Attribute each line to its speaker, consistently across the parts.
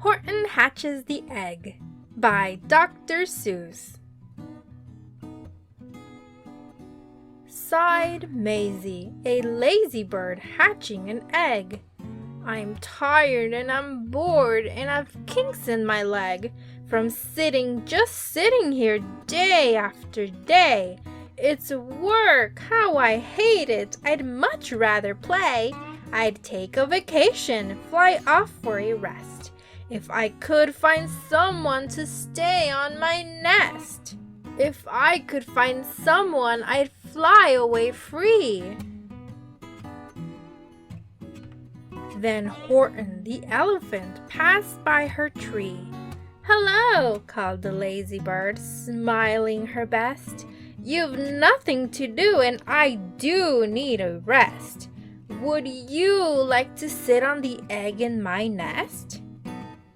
Speaker 1: Horton Hatches the Egg by Dr. Seuss. Sighed Maisie, a lazy bird hatching an egg. I'm tired and I'm bored and I've kinks in my leg from just sitting here day after day. It's work, how I hate it. I'd much rather play. I'd take a vacation, fly off for a rest, if I could find someone to stay on my nest. If I could find someone, I'd fly away free. Then Horton the elephant passed by her tree. "Hello," called the lazy bird, smiling her best. "You've nothing to do and I do need a rest. Would you like to sit on the egg in my nest?"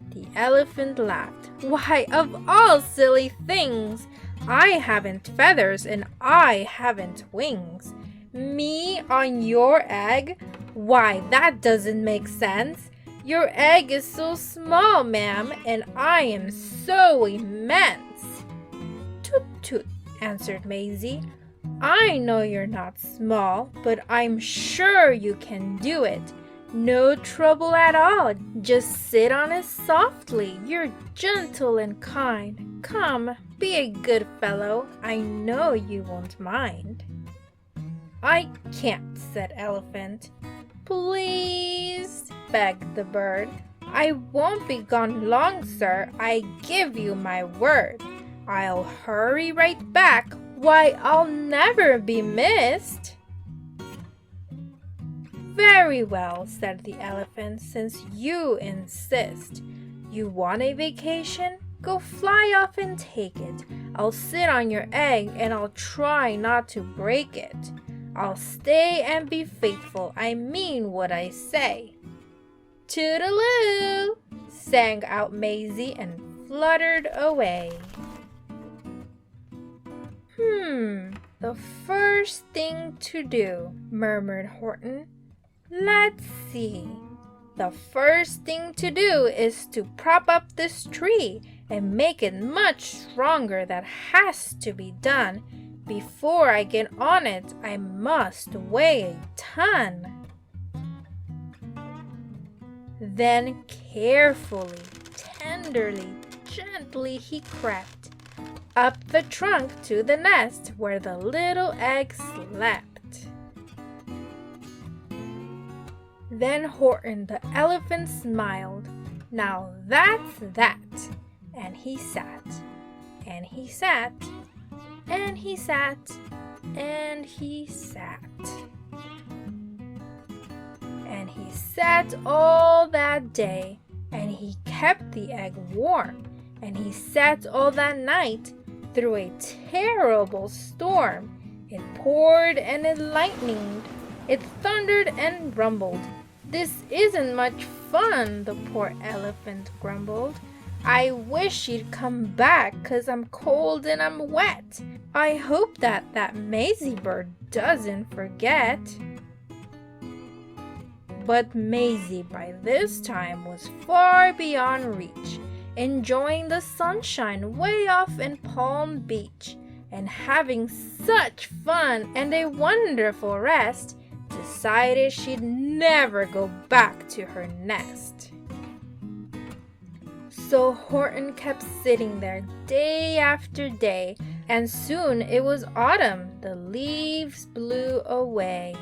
Speaker 1: The elephant laughed. "Why, of all silly things, I haven't feathers and I haven't wings. Me on your egg? Why, that doesn't make sense. Your egg is so small, ma'am, and I am so immense." "Toot toot," answered Maisie. "I know you're not small, but I'm sure you can do it. No trouble at all. Just sit on it softly. You're gentle and kind. Come, be a good fellow. I know you won't mind." "I can't," said Elephant. "Please," begged the bird. "I won't be gone long, sir. I give you my word. I'll hurry right back. Why, I'll never be missed." "Very well," said the elephant, "since you insist. You want a vacation? Go fly off and take it. I'll sit on your egg and I'll try not to break it. I'll stay and be faithful. I mean what I say." "Toodaloo!" sang out Maisie and fluttered away. The first thing to do," murmured Horton. "Let's see. The first thing to do is to prop up this tree and make it much stronger. That has to be done. Before I get on it, I must weigh a ton." Then carefully, tenderly, gently he crept up the trunk to the nest where the little egg slept. Then Horton the elephant smiled. "Now that's that." And he sat, and he sat, and he sat, and he sat. And he sat all that day, and he kept the egg warm, and he sat all that night through a terrible storm. It poured and it lightened, it thundered and rumbled. "This isn't much fun," the poor elephant grumbled. "I wish you'd come back, 'cause I'm cold and I'm wet. I hope that Maisie bird doesn't forget." But Maisie by this time was far beyond reach, enjoying the sunshine way off in Palm Beach, and having such fun and a wonderful rest, decided she'd never go back to her nest. So Horton kept sitting there day after day, and soon it was autumn. The leaves blew away.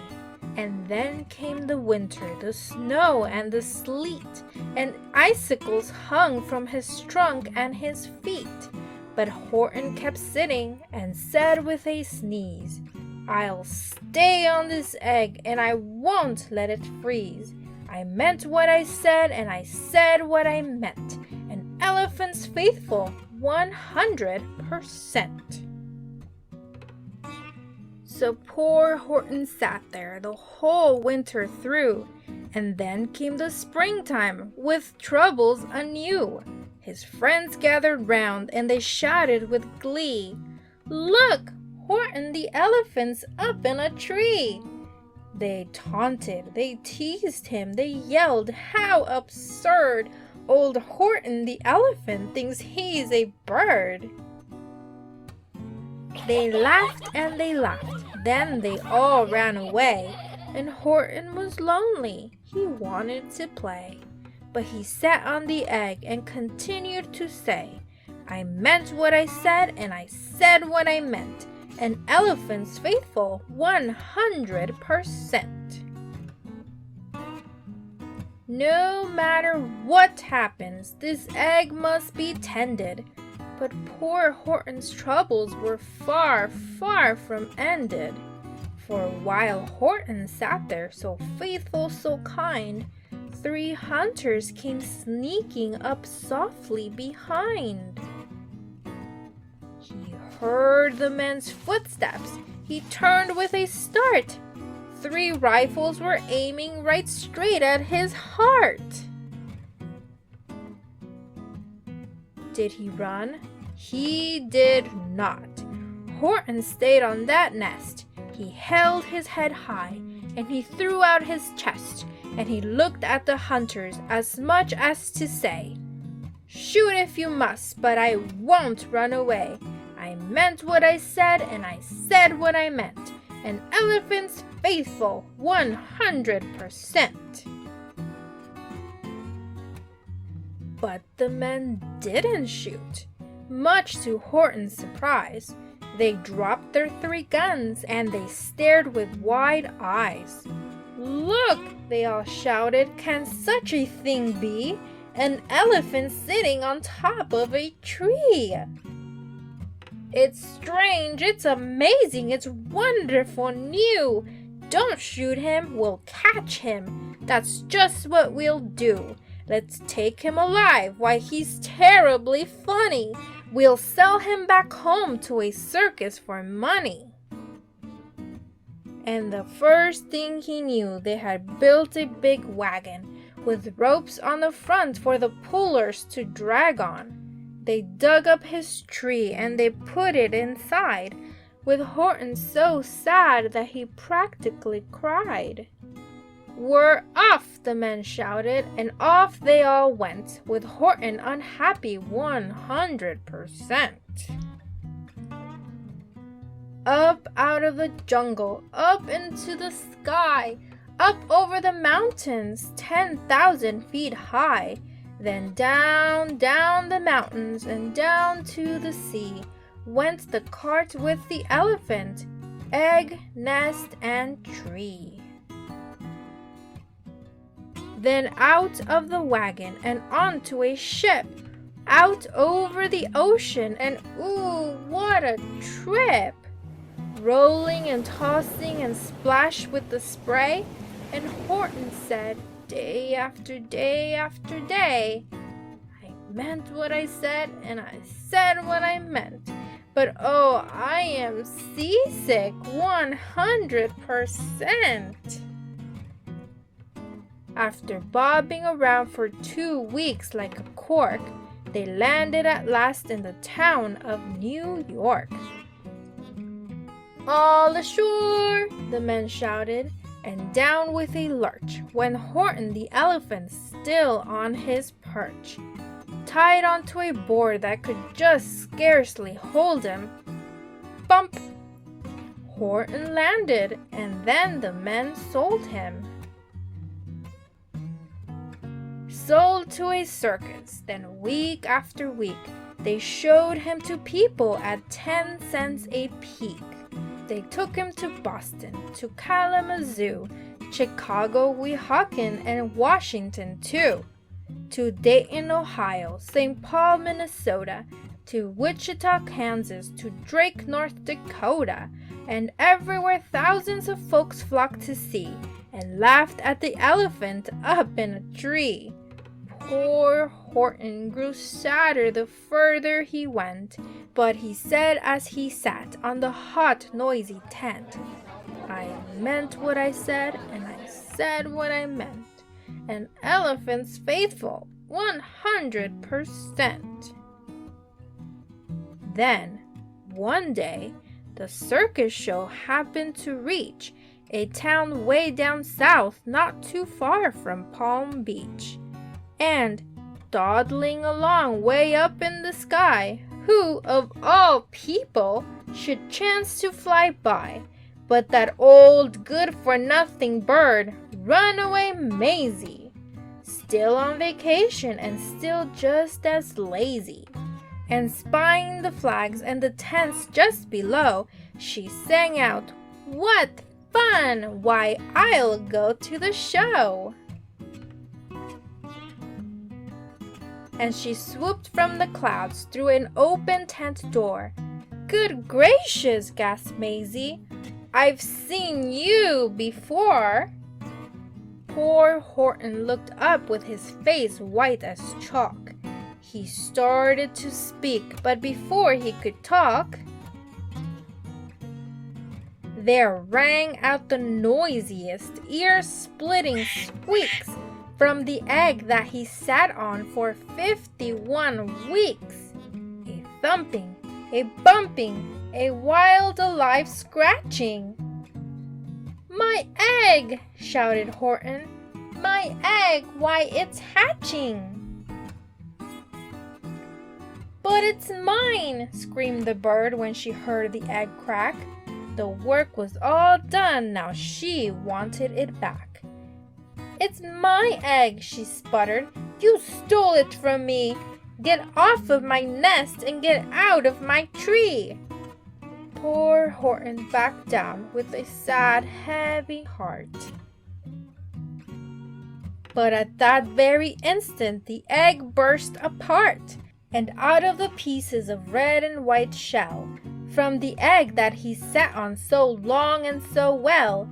Speaker 1: And then came the winter, the snow and the sleet, and icicles hung from his trunk and his feet. But Horton kept sitting and said with a sneeze, "I'll stay on this egg and I won't let it freeze. I meant what I said and I said what I meant. An elephant's faithful 100%. So poor Horton sat there the whole winter through, and then came the springtime with troubles anew. His friends gathered round and they shouted with glee, "Look, Horton the elephant's up in a tree." They taunted, they teased him, they yelled, "How absurd! Old Horton the elephant thinks he's a bird." They laughed and they laughed, then they all ran away, and Horton was lonely. He wanted to play. But he sat on the egg and continued to say, "I meant what I said, and I said what I meant. An elephant's faithful 100%. No matter what happens, this egg must be tended." But poor Horton's troubles were far, far from ended. For while Horton sat there so faithful, so kind, 3 hunters came sneaking up softly behind. He heard the men's footsteps. He turned with a start. 3 rifles were aiming right straight at his heart. Did he run? He did not. Horton stayed on that nest. He held his head high, and he threw out his chest, and he looked at the hunters as much as to say, "Shoot if you must, but I won't run away. I meant what I said, and I said what I meant. An elephant's faithful 100%. But the men didn't shoot. Much to Horton's surprise, they dropped their 3 guns and they stared with wide eyes. "Look!" they all shouted. "Can such a thing be? An elephant sitting on top of a tree! It's strange, it's amazing, it's wonderful new! Don't shoot him, we'll catch him. That's just what we'll do. Let's take him alive, why he's terribly funny. We'll sell him back home to a circus for money." And the first thing he knew, they had built a big wagon with ropes on the front for the pullers to drag on. They dug up his tree and they put it inside, with Horton so sad that he practically cried. "We're off!" the men shouted, and off they all went, with Horton unhappy 100%. Up out of the jungle, up into the sky, up over the mountains, 10,000 feet high, then down, down the mountains, and down to the sea, went the cart with the elephant, egg, nest, and tree. Then out of the wagon and onto a ship, out over the ocean, and ooh, what a trip! Rolling and tossing and splashed with the spray, and Horton said, day after day after day, "I meant what I said, and I said what I meant. But oh, I am seasick 100%. After bobbing around for 2 weeks like a cork, they landed at last in the town of New York. "All ashore!" the men shouted, and down with a lurch went Horton the elephant, still on his perch, tied onto a board that could just scarcely hold him. Bump! Horton landed, and then the men sold him. Sold to a circus, then week after week, they showed him to people at 10 cents a peek. They took him to Boston, to Kalamazoo, Chicago, Weehawken, and Washington too, to Dayton, Ohio, St. Paul, Minnesota, to Wichita, Kansas, to Drake, North Dakota, and everywhere thousands of folks flocked to see and laughed at the elephant up in a tree. Poor Horton grew sadder the further he went, but he said as he sat on the hot, noisy tent, "I meant what I said, and I said what I meant. An elephant's faithful 100%. Then, one day, the circus show happened to reach a town way down south not too far from Palm Beach. And dawdling along way up in the sky, who of all people should chance to fly by but that old good-for-nothing bird, Runaway Maisie, still on vacation and still just as lazy. And spying the flags and the tents just below, she sang out, "What fun! Why, I'll go to the show!" And she swooped from the clouds through an open tent door. "Good gracious!" gasped Maisie. "I've seen you before." Poor Horton looked up with his face white as chalk. He started to speak, but before he could talk, there rang out the noisiest, ear-splitting squeaks from the egg that he sat on for 51 weeks. A thumping, a bumping, a wild alive scratching. "My egg!" shouted Horton. "My egg! Why, it's hatching!" "But it's mine!" screamed the bird when she heard the egg crack. The work was all done, now she wanted it back. "It's my egg!" she sputtered. "You stole it from me! Get off of my nest and get out of my tree!" Poor Horton backed down with a sad, heavy heart. But at that very instant the egg burst apart, and out of the pieces of red and white shell, from the egg that he sat on so long and so well,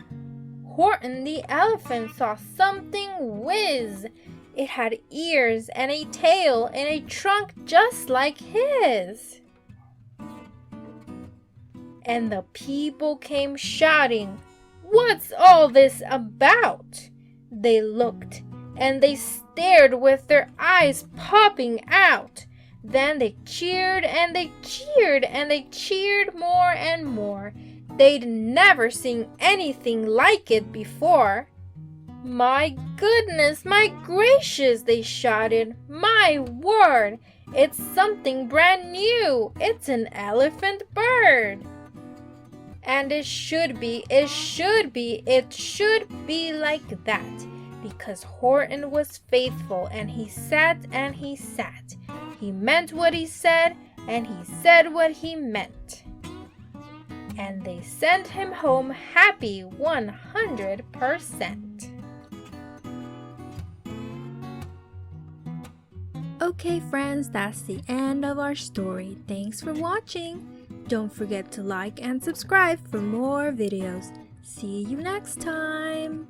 Speaker 1: Horton the elephant saw something whiz. It had ears and a tail and a trunk just like his. And the people came shouting, "What's all this about?" They looked and they stared with their eyes popping out. Then they cheered and they cheered and they cheered more and more. They'd never seen anything like it before. "My goodness, my gracious," they shouted. "My word, it's something brand new. It's an elephant bird." And it should be like that, because Horton was faithful, and he sat and he sat. He meant what he said, and he said what he meant. And they sent him home happy 100%. Okay, friends, that's the end of our story. Thanks for watching. Don't forget to like and subscribe for more videos. See you next time.